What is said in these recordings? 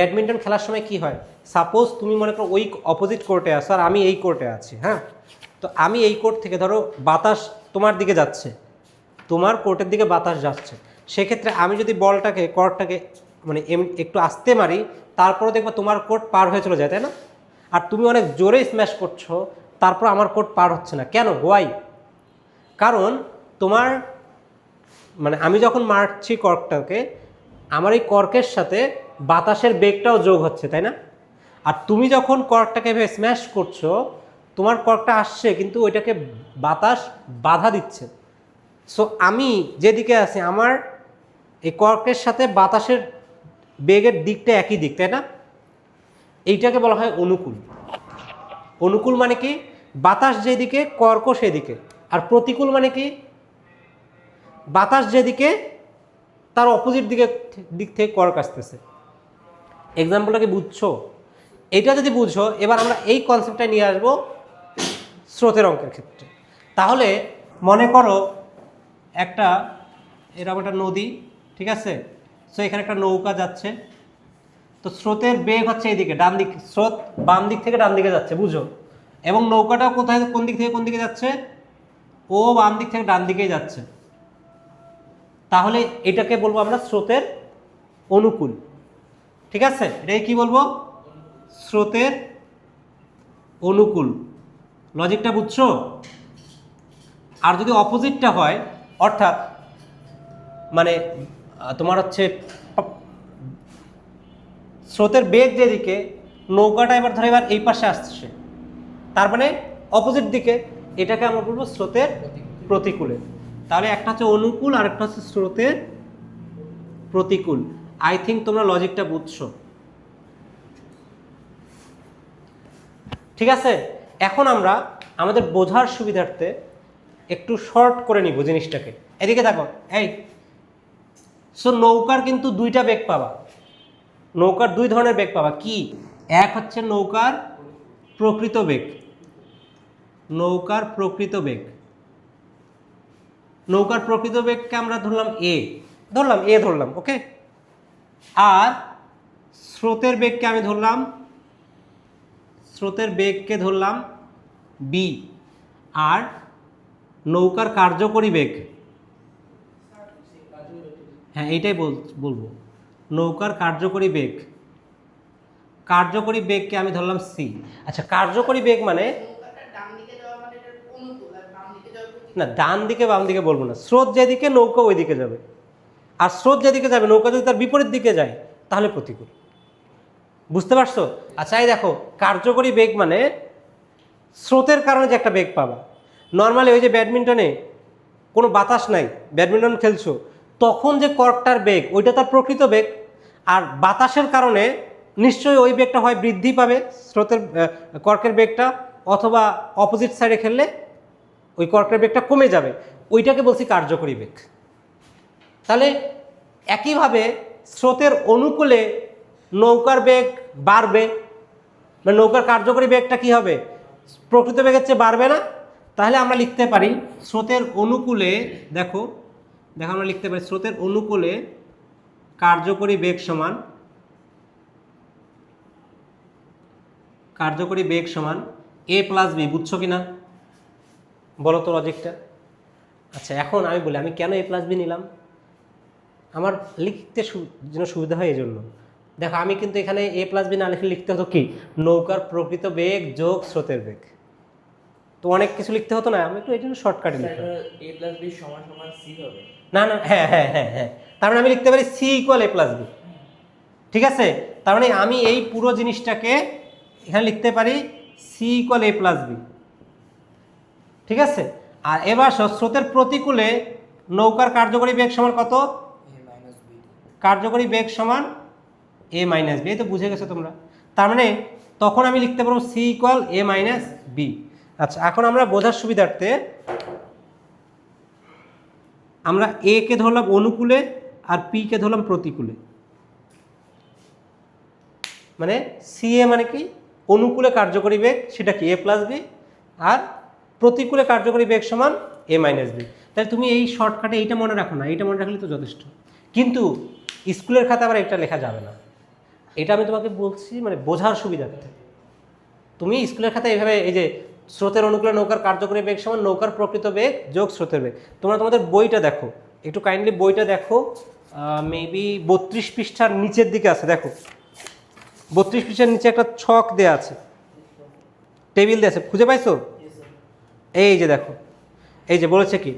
Badminton খেলার সময় কি হয়, সাপোজ তুমি মনে করো ওই অপোজিট কোর্টে আছো আর আমি এই কোর্টে আছি, হ্যাঁ, তো আমি এই কোর্ট থেকে ধরো বাতাস তোমার দিকে যাচ্ছে, তোমার কোর্টের দিকে বাতাস যাচ্ছে, সেক্ষেত্রে আমি যদি বলটাকে কর্টটাকে মানে একটু আস্তে মারি, তারপরে দেখবো তোমার কোর্ট পার হয়ে চলে যায়, তাই না? আর তুমি অনেক জোরে স্ম্যাশ করছো, তারপর আমার কোর্ট পার হচ্ছে না, কেন? ওয়াই? কারণ তোমার মানে আমি যখন মারছি কর্কটাকে, আমার এই কর্কের সাথে বাতাসের বেগটাও যোগ হচ্ছে, তাই না? আর তুমি যখন কর্কটাকে স্ম্যাশ করছো, তোমার কর্কটা আসছে কিন্তু ওইটাকে বাতাস বাধা দিচ্ছে। সো আমি যেদিকে আছি আমার এই কর্কের সাথে বাতাসের বেগের দিকটা একই দিক, তাই না? এইটাকে বলা হয় অনুকূল। অনুকূল মানে কি? বাতাস যেদিকে কর্ক সেদিকে। আর প্রতিকূল মানে কি? বাতাস যেদিকে তার অপোজিট দিক থেকে কর্ক আসতেছে। এক্সাম্পলটাকে বুঝছো? এটা যদি বুঝো, এবার আমরা এই কনসেপ্টটা নিয়ে আসবো স্রোতের অঙ্কের ক্ষেত্রে। তাহলে মনে করো এরকম একটা নদী, ঠিক আছে? সো এখানে একটা নৌকা যাচ্ছে, তো স্রোতের বেগ হচ্ছে এইদিকে, ডান দিক, স্রোত বাম দিক থেকে ডান দিকে যাচ্ছে, বুঝো? এবং নৌকাটা কোথায়, কোন দিক থেকে কোন দিকে যাচ্ছে? ও বাম দিক থেকে ডান দিকেই যাচ্ছে। তাহলে এটাকে বলবো আমরা স্রোতের অনুকূল, ঠিক আছে? এটাকে কি বলবো? স্রোতের অনুকূল। লজিকটা বুঝছো? আর যদি অপোজিটটা হয়, অর্থাৎ মানে তোমার হচ্ছে স্রোতের বেগ যেদিকে, নৌকাটা এবার ধরো এবার এই পাশে আসছে, তার মানে অপোজিট দিকে, এটাকে আমরা বলবো স্রোতের প্রতিকূলে। তাহলে একটা হচ্ছে অনুকূল আর একটা হচ্ছে স্রোতের প্রতিকূল। আই থিঙ্ক তোমরা লজিকটা বুঝছো, ঠিক আছে? এখন আমরা আমাদের বোঝার সুবিধার্থে একটু শর্ট করে নিব জিনিসটাকে। এদিকে দেখো, এই সো নৌকার কিন্তু দুইটা বেগ পাবা, নৌকার দুই ধরনের বেগ পাবা। কি? এক হচ্ছে নৌকার প্রকৃত বেগ, নৌকার প্রকৃত বেগ, নৌকার প্রকৃত বেগকে আমরা ধরলাম এ ধরলাম, ওকে? আর স্রোতের বেগকে আমি ধরলাম, স্রোতের বেগকে ধরলাম বি। আর নৌকার কার্যকরী বেগ, হ্যাঁ এইটাই বলবো, নৌকার কার্যকরী বেগ, কার্যকরী বেগকে আমি ধরলাম সি। আচ্ছা, কার্যকরী বেগ মানে না, ডান দিকে বাম দিকে বলবো না, স্রোত যেদিকে নৌকা ওই দিকে যাবে, আর স্রোত যেদিকে যাবে নৌকা যদি তার বিপরীত দিকে যায় তাহলে প্রতিকূল। বুঝতে পারছো? আচ্ছা, এই দেখো, কার্যকরী বেগ মানে স্রোতের কারণে যে একটা বেগ পাবা। নর্মালি ওই যে ব্যাডমিন্টনে কোনো বাতাস নাই, ব্যাডমিন্টন খেলছো, তখন যে কর্কটার বেগ ওইটা তার প্রকৃত বেগ, আর বাতাসের কারণে নিশ্চয়ই ওই বেগটা হয় বৃদ্ধি পাবে স্রোতের কর্কের বেগটা, অথবা অপোজিট সাইডে খেললে ওই কর্কের বেগটা কমে যাবে, ওইটাকে বলছি কার্যকরী বেগ। তাহলে একইভাবে স্রোতের অনুকূলে নৌকার বেগ বাড়বে, মানে নৌকার কার্যকরী বেগটা কি হবে? প্রকৃত বেগের চেয়ে বাড়বে না? তাহলে আমরা লিখতে পারি স্রোতের অনুকূলে, দেখো আমরা লিখতে পারি স্রোতের অনুকূলে কার্যকরী বেগ সমান, কার্যকরী বেগ সমান এ প্লাস বি। বুঝছো কিনা বলো তো লজিকটা? আচ্ছা, এখন আমি বলি আমি কেন এ প্লাস বি নিলাম। আমার লিখতে যেন সুবিধা হয় এই জন্য। দেখো, আমি কিন্তু এখানে এ প্লাস বি না লিখে লিখতে হতো কি, নৌকার প্রকৃত বেগ যোগ স্রোতের বেগ, তো অনেক কিছু লিখতে হতো না, আমি একটু এই জন্য শর্টকাটে লিখলাম। এ প্লাস বি সমান সমান সি হবে না, হ্যাঁ হ্যাঁ হ্যাঁ হ্যাঁ, তার মানে আমি লিখতে পারি সি ইকুয়াল এ প্লাস বি, ঠিক আছে? তার মানে আমি এই পুরো জিনিসটাকে এখানে লিখতে পারি সি ইকুয়াল এ প্লাস বি, ঠিক আছে? আর এবার স্রোতের প্রতিকূলে নৌকার কার্যকরী বেগ সমান কত? কার্যকরী বেগ সমান এ মাইনাস বি। এই তো বুঝে গেছো তোমরা। তার মানে তখন আমি লিখতে পারবো সি ইকুয়াল এ মাইনাস বি। আচ্ছা, এখন আমরা বোঝার সুবিধার্থে আমরা এ কে ধরলাম অনুকূলে আর পি কে ধরলাম প্রতিকূলে। মানে সি এ মানে কি? অনুকূলে কার্যকরী বেগ, সেটা কি? এ প্লাস বি। আর প্রতিকূলে কার্যকরী বেগ সমান এ মাইনাস বি। তাহলে তুমি এই শর্টকাটে এইটা মনে রাখো না, এইটা মনে রাখলে তো যথেষ্ট। কিন্তু স্কুলের খাতে আবার এটা লেখা যাবে না, এটা আমি তোমাকে বলছি মানে বোঝার সুবিধার্থে। তুমি স্কুলের খাতায় এইভাবে এই যে স্রোতের অনুকূলে নৌকার কার্যকরী বেগ সমান নৌকার প্রকৃত বেগ যোগ স্রোতের বেগ, তোমরা তোমাদের বইটা দেখো, একটু কাইন্ডলি বইটা দেখো, মেবি 32 পৃষ্ঠার নিচের দিকে আছে, দেখো 32 পৃষ্ঠার নিচে একটা ছক দেওয়া আছে, টেবিল দেওয়া আছে, খুঁজে পাইছো? এই যে দেখো, এই যে বলেছে কি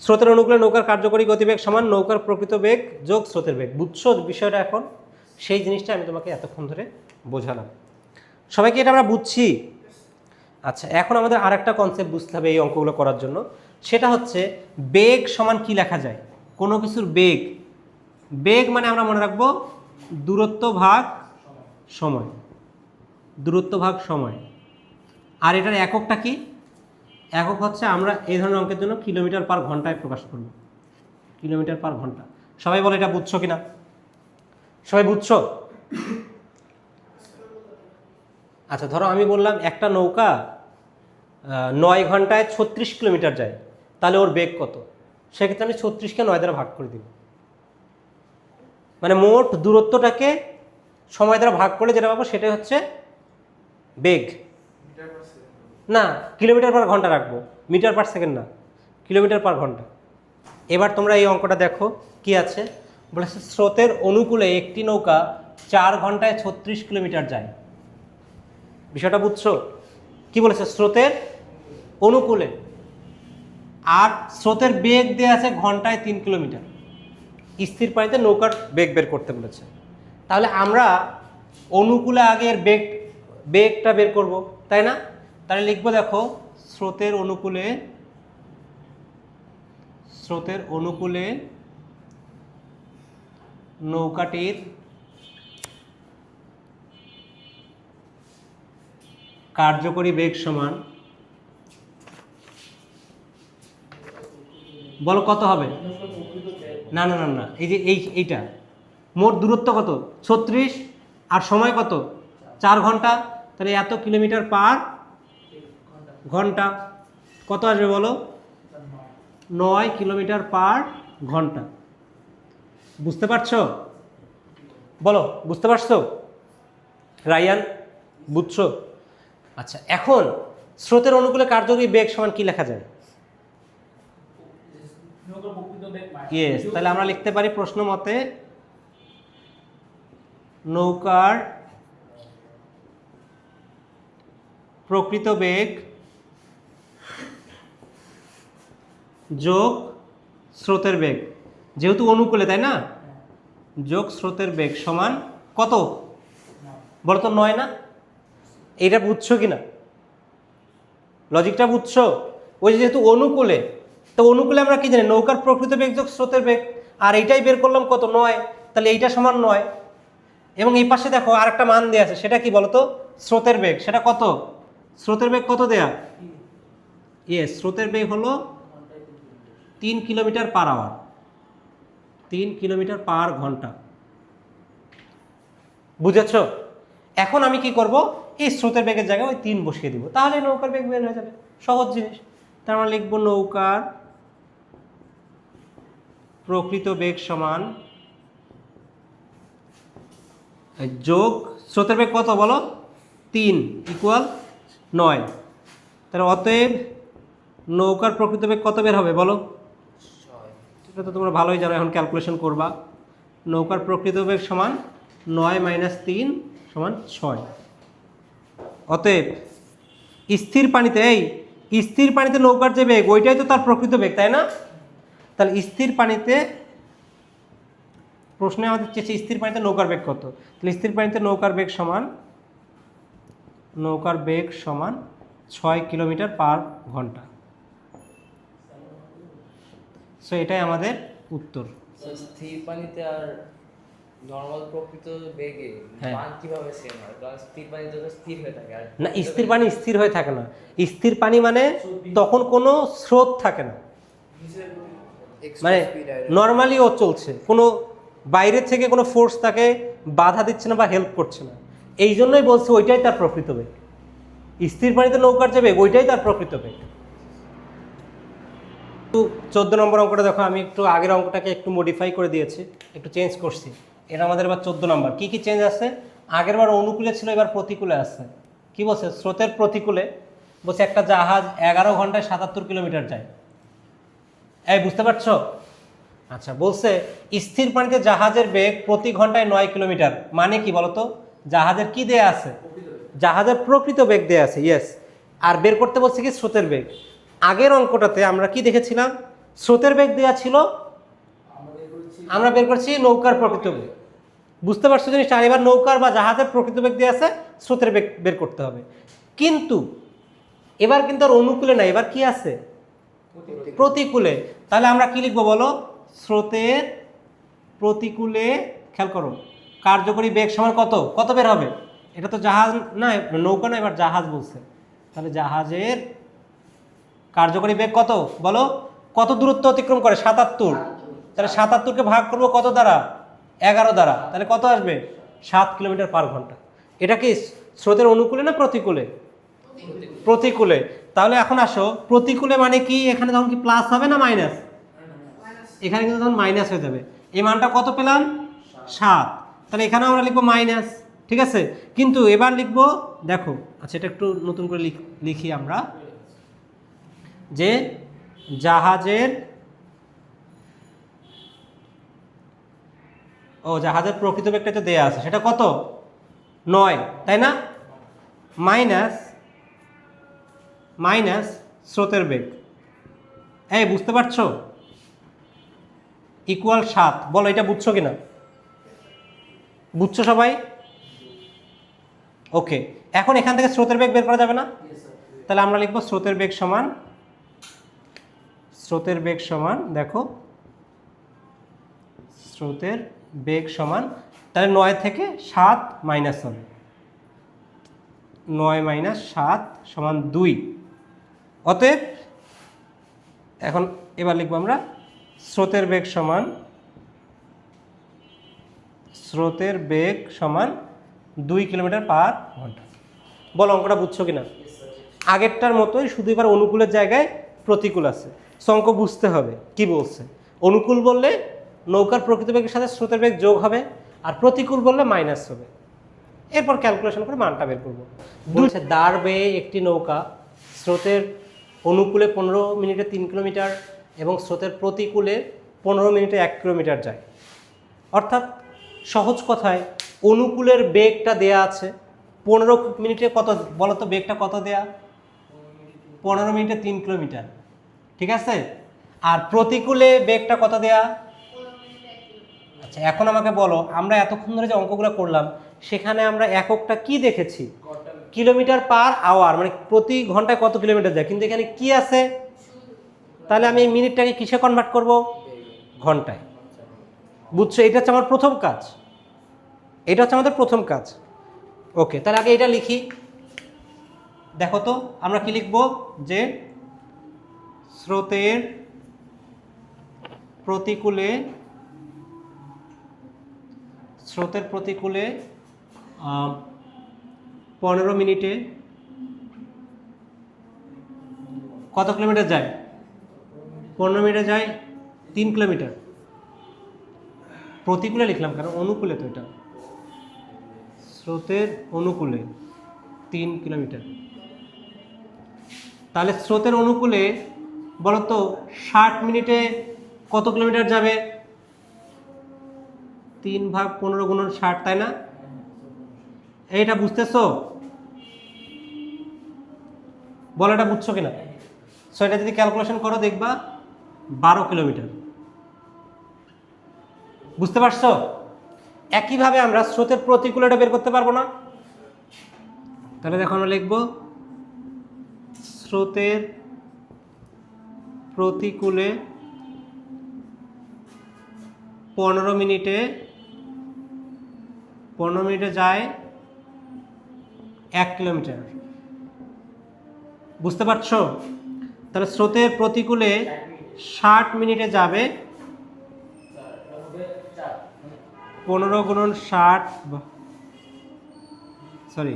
স্রোতের অনুকূলে নৌকার কার্যকরী গতিবেগ সমান নৌকার প্রকৃত বেগ যোগ স্রোতের বেগ। বুঝছো বিষয়টা এখন? সেই জিনিসটা আমি তোমাকে এতক্ষণ ধরে বোঝালাম। সবাইকে এটা আমরা বুঝছি? আচ্ছা, এখন আমাদের আর একটা কনসেপ্ট বুঝতে হবে এই অঙ্কগুলো করার জন্য, সেটা হচ্ছে বেগ সমান কি লেখা যায়। কোনো কিছুর বেগ, বেগ মানে আমরা মনে রাখবো দূরত্ব ভাগ সময়, দূরত্ব ভাগ সময়। আর এটার এককটা কি? একক হচ্ছে আমরা এই ধরনের অঙ্কের জন্য কিলোমিটার পার ঘন্টায় প্রকাশ করব, কিলোমিটার পার ঘন্টা। সবাই বলে এটা বুঝছো কিনা? সবাই বুঝছো? আচ্ছা, ধরো আমি বললাম একটা নৌকা 9 ঘন্টায় 36 কিলোমিটার যায়, তাহলে ওর বেগ কত? সেক্ষেত্রে আমি 36কে 9 দ্বারা ভাগ করে দিব, মানে মোট দূরত্বটাকে সময় দ্বারা ভাগ করলে যেটা পাবো সেটাই হচ্ছে বেগ। না, কিলোমিটার পার ঘন্টা রাখবো, মিটার পার সেকেন্ড না, কিলোমিটার পার ঘন্টা। এবার তোমরা এই অঙ্কটা দেখো কি আছে, বলেছে স্রোতের অনুকূলে একটি নৌকা 4 ঘন্টায় 36 কিলোমিটার যায়। বিষয়টা বুঝছো? কি বলেছে? স্রোতের অনুকূলে, আর স্রোতের বেগ দেওয়া আছে ঘন্টায় 3 কিলোমিটার। স্থির পানিতে নৌকার বেগ বের করতে বলেছে। তাহলে আমরা অনুকূলে আগে এর বেগটা বের করব, তাই না? তাহলে লিখবো, দেখো স্রোতের অনুকূলে নৌকাটির কার্যকরী বেগ সমান, বলো কত হবে? না না না না, এই যে এইটা মোট দূরত্ব কত? 36, আর সময় কত? 4 ঘন্টা। তাহলে এত কিলোমিটার পার ঘন্টা কত আসবে বলো? 9 কিলোমিটার পার ঘন্টা। বুঝতে পারছো? বলো, বুঝতে পারছো? রায়ান, বুঝছো? আচ্ছা, এখন স্রোতের অনুকূলে কার্যকরী বেগ সমান কি লেখা যায়? ইয়েস, তাহলে আমরা লিখতে পারি প্রশ্ন মতে নৌকার প্রকৃত বেগ যোগ স্রোতের বেগ, যেহেতু অনুকূলে তাই না, যোগ স্রোতের বেগ সমান কত বলো তো? 9 না? এইটা বুঝছো কিনা? লজিকটা বুঝছো? ওই যেহেতু অনুকূলে, তো অনুকূলে আমরা কি জানি? নৌকার প্রকৃত বেগ যোগ স্রোতের বেগ, আর এইটাই বের করলাম কত? 9। তাহলে এইটা সমান 9, এবং এই পাশে দেখো আরেকটা মান দেওয়া আছে, সেটা কি বলতো? স্রোতের বেগ। সেটা কত? স্রোতের বেগ কত দেয়া? ইয়েস, স্রোতের বেগ হলো 3 kilometre per hour, 3 kilometre per ঘন্টা। বুঝেছ? এখন আমি কি করব? এই স্রোতের বেগের জায়গায় ওই 3 বসিয়ে দিব, তাহলে নৌকার বেগ বের হয়ে যাবে। সহজ জিনিস। তার মানে লিখবো নৌকার প্রকৃত বেগ সমান যোগ স্রোতের বেগ কত বলো? 3 ইকুয়াল 9। তাহলে অতএব নৌকার প্রকৃত বেগ কত বের হবে বলো? সেটা তো তোমরা ভালোই জানো, এখন ক্যালকুলেশন করবা। নৌকার প্রকৃত বেগ সমান 9 - 3 সমান 6। অতএব স্থির পানিতে, স্থির পানিতে নৌকার যে বেগ ওইটাই তো তার প্রকৃত বেগ, তাই না? তাহলে স্থির পানিতে, প্রশ্নে আমাদের চেয়েছে স্থির পানিতে নৌকার বেগ কত। তাহলে স্থির পানিতে নৌকার বেগ সমান 6 কিলোমিটার পার ঘন্টা। সো এটাই আমাদের উত্তর। স্থির পানিতে আর নরমাল প্রকৃত বেগে মান কিভাবে সেম হয়? কারণ স্থির পানিতে তো স্থির হয়ে থাকে। আর না, স্থির পানি স্থির হয়ে থাকে না। স্থির পানি মানে তখন কোনো স্রোত থাকে না, মানে নর্মালি ও চলছে, কোনো বাইরে থেকে কোনো ফোর্স তাকে বাধা দিচ্ছে না বা হেল্প করছে না। এই জন্যই বলছে ওইটাই তার প্রকৃত বেগ। স্থির পানিতে নৌকার যে বেগ ওইটাই তার প্রকৃত বেগ। 14 নম্বর অঙ্কটা দেখো, আমি একটু আগের অঙ্কটাকে একটু মডিফাই করে দিয়েছি, একটু চেঞ্জ করছি। এটা আমাদের এবার 14 নম্বর। কি কি চেঞ্জ আছে? আগের বার অনুকূলে ছিল, এবার প্রতিকূলে আছে। কি বলছে? স্রোতের প্রতিকূলে বলছে একটা জাহাজ 11 ঘন্টায় 77 কিলোমিটার যায়। এই বুঝতে পারছো? আচ্ছা, বলছে স্থির পানিতে জাহাজের বেগ প্রতি ঘন্টায় 9 কিলোমিটার। মানে কি বলতো? জাহাজের কি দেয়া আছে? জাহাজের প্রকৃত বেগ দেয়া আছে, ইয়েস। আর বের করতে বলছে কি? স্রোতের বেগ। আগের অঙ্কটাতে আমরা কি দেখেছিলাম? স্রোতের বেগ দেয়া ছিল, আমরা বের করছি নৌকার প্রকৃত বেগ। বুঝতে পারছো জিনিসটা? আর এবার নৌকার বা জাহাজের প্রকৃত বেগ দেওয়া আছে, স্রোতের বেগ বের করতে হবে। কিন্তু এবার কিন্তু আর অনুকূলে নাই, এবার কি আছে? প্রতিকূলে। তাহলে আমরা কি লিখবো বলো? স্রোতের প্রতিকূলে, খেয়াল করো, কার্যকরী বেগ সমান কত? কত বের হবে? এটা তো জাহাজ না, নৌকা না, এবার জাহাজ বলছে। তাহলে জাহাজের কার্যকরী বেগ কত বলো? কত দূরত্ব অতিক্রম করে? 77। তাহলে 77কে ভাগ করবো কত দ্বারা? 11 দ্বারা। তাহলে কত আসবে? 7 কিলোমিটার পার ঘন্টা। এটা কি স্রোতের অনুকূলে না প্রতিকূলে? প্রতিকূলে। তাহলে এখন আসো, প্রতিকূলে মানে কি? এখানে তখন কি প্লাস হবে না মাইনাস? এখানে কিন্তু তখন মাইনাস হয়ে যাবে। এই মানটা কত পেলাম? 7। তাহলে এখানে আমরা লিখবো মাইনাস, ঠিক আছে? কিন্তু এবার লিখবো, দেখো, আচ্ছা এটা একটু নতুন করে লিখি আমরা, যে জাহাজের জাহাজের প্রকৃত বেগটা তো দেয়া আছে, সেটা কত? 9, তাই না? মাইনাস মাইনাস স্রোতের বেগ। এই বুঝতে পারছো? ইকুয়াল 7। বলো এটা বুঝছো কিনা? বুঝছো সবাই? ওকে। এখন এখান থেকে স্রোতের বেগ বের করা যাবে না? তাহলে আমরা লিখবো স্রোতের বেগ সমান, দেখো, স্রোতের বেগ সমান, তাহলে 9 থেকে 7 মাইনাস হবে, 9 মাইনাস 7 সমান 2। অতএব এখন এবার লিখবো আমরা স্রোতের বেগ সমান 2 কিলোমিটার পার ঘন্টা। বলো অঙ্কটা বুঝছো কিনা? আগেরটার মতোই, শুধু এবার অনুকূলের জায়গায় প্রতিকূল আছে। অঙ্ক বুঝতে হবে কি বলছে। অনুকূল বললে নৌকার প্রকৃত বেগের সাথে স্রোতের বেগ যোগ হবে, আর প্রতিকূল বললে মাইনাস হবে। এরপর ক্যালকুলেশন করে মানটা বের করবো। বলছে দাঁড় বেয়ে একটি নৌকা স্রোতের অনুকূলে 15 মিনিটে 3 কিলোমিটার এবং স্রোতের প্রতিকূলে 15 মিনিটে 1 কিলোমিটার যায়। অর্থাৎ সহজ কথায় অনুকূলের বেগটা দেয়া আছে 15 মিনিটে কত বলো তো? বেগটা কত দেয়া? 15 মিনিটে 3 কিলোমিটার, ঠিক আছে? আর প্রতিকূলে বেগটা কত দেয়া? আচ্ছা, এখন আমাকে বলো, আমরা এতক্ষণ ধরে যে অঙ্কগুলো করলাম সেখানে আমরা এককটা কি দেখেছি? কিলোমিটার পার আওয়ার, মানে প্রতি ঘন্টায় কত কিলোমিটার যায়। কিন্তু এখানে কি আছে? তাহলে আমি এই মিনিটটাকে কিসে কনভার্ট করব? ঘন্টায়। বুঝছো? এটা হচ্ছে আমার প্রথম কাজ, এটা হচ্ছে আমাদের প্রথম কাজ। ওকে, তাহলে আগে এটা লিখি। দেখো তো আমরা কি লিখব? যে স্রোতের প্রতিকূলে 15 মিনিটে কত কিলোমিটার যায়? 15 মিনিটে যায় 3 কিলোমিটার। প্রতিকূলে লিখলাম কেন? অনুকূলে তো এটা। স্রোতের অনুকূলে 3 কিলোমিটার। তাহলে স্রোতের অনুকূলে বলো তো 60 মিনিটে কত কিলোমিটার যাবে? 3 ভাগ 15 গুণন 60, তাই না? এইটা বুঝতেছো? বলো এটা বুঝছো কিনা? সো এটা যদি ক্যালকুলেশন করো দেখবা 12 কিলোমিটার। বুঝতে পারছো? একইভাবে আমরা স্রোতের প্রতিকূলটা বের করতে পারবো না? তাহলে দেখো আমরা লিখবো স্রোতের প্রতিকূলে 15 মিনিটে যায় 1 কিলোমিটার। বুঝতে পারছো? তাহলে স্রোতের প্রতিকূলে 60 মিনিটে যাবে 15 গুণন 60, সরি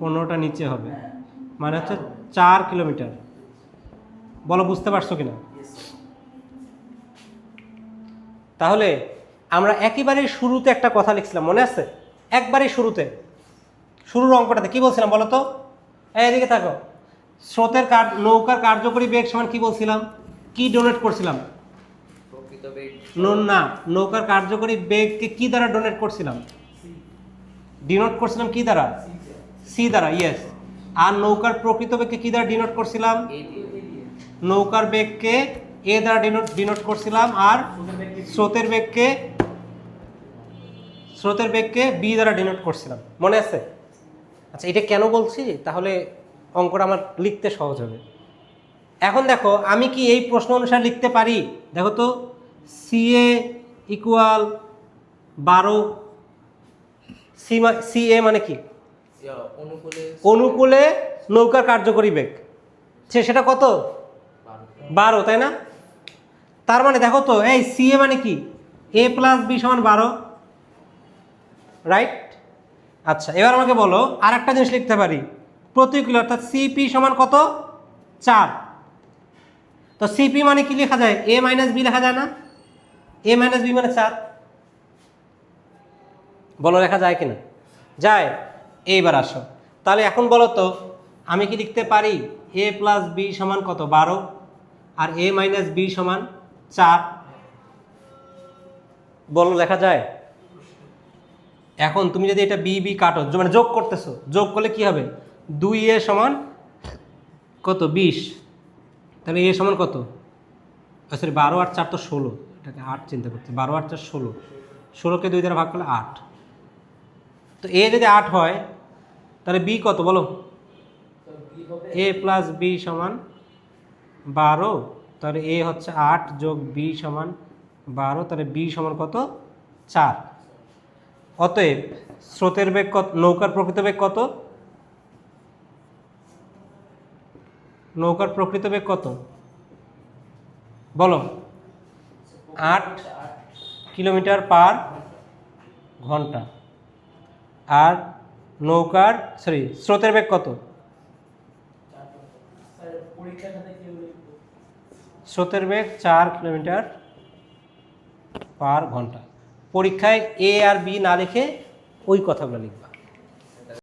15টা নিচে হবে, মানে হচ্ছে 4 কিলোমিটার। বলো বুঝতে পারছো কিনা? তাহলে আমরা একেবারে শুরুতে একটা কথা লিখছিলাম, মনে আছে? একবারে শুরুতে, শুরুর অঙ্কটাতে কি বলছিলাম বলো তো? এদিকে থাকো। নৌকার কার্যকরী বেগ সমান কি বলছিলাম? কি ডোনেট করছিলাম? প্রকৃত বেগ না, নৌকার কার্যকরী বেগকে কি দ্বারা ডোনেট করছিলাম? ডিনোট করছিলাম কি দ্বারা? সি দ্বারা, ইয়েস। আর নৌকার প্রকৃত বেগকে কি দ্বারা ডিনোট করছিলাম? এই দিয়ে নৌকার বেগকে এ দ্বারা ডিনোট করছিলাম, আর স্রোতের বেগকে বি দ্বারা ডিনোট করছিলাম, মনে আছে? আচ্ছা, এটা কেন বলছি? তাহলে অঙ্কটা আমার লিখতে সহজ হবে। এখন দেখো, আমি কি এই প্রশ্ন অনুসারে লিখতে পারি? দেখো তো, CA ইকুয়াল 12, CA মানে কি? অনুকূলে অনুকূলে নৌকার কার্যকরী বেগ, সেটা কত? 12, তাই না? তার মানে দেখো তো, এই CA মানে কি? A + B = 12, right? আচ্ছা, এবার আমাকে বলো, আর একটা জিনিস লিখতে পারি, প্রতিকূলে, অর্থাৎ CP সমান কত? 4। তো CP মানে কি লেখা যায়? A - B লেখা যায় না? A - B মানে 4। বলো, লেখা যায় কিনা? যায়। এইবার আসো, তাহলে এখন বলো তো, আমি কি লিখতে পারি A + B সমান কত? 12, আর A - B সমান 4? বলো, লেখা যায়? এখন তুমি যদি এটা বি কাটো, মানে যোগ করতেছো, যোগ করলে কি হবে? 2A সমান কত? 20। তাহলে A সমান কত? সরি, 12 আর 4 তো 16, এটাকে 8 চিন্তা করতে। 12 আর 4 16, 16কে 2 দ্বারা ভাগ করলে 8। তো A যদি 8 হয়, তাহলে B কত বলো? A + B সমান 12, তাহলে A হচ্ছে 8 যোগ B সমান 12, তাহলে B সমান কত? 4। অতএব স্রোতের বেগ কত? নৌকার প্রকৃত বেগ কত? নৌকার প্রকৃত বেগ কত বলো? 8 কিলোমিটার পার ঘন্টা। আর স্রোতের বেগ কত? স্রোতের বেগ 4 কিলোমিটার পার ঘন্টা। পরীক্ষায় A আর B না লিখে ওই কথাগুলো লিখবা।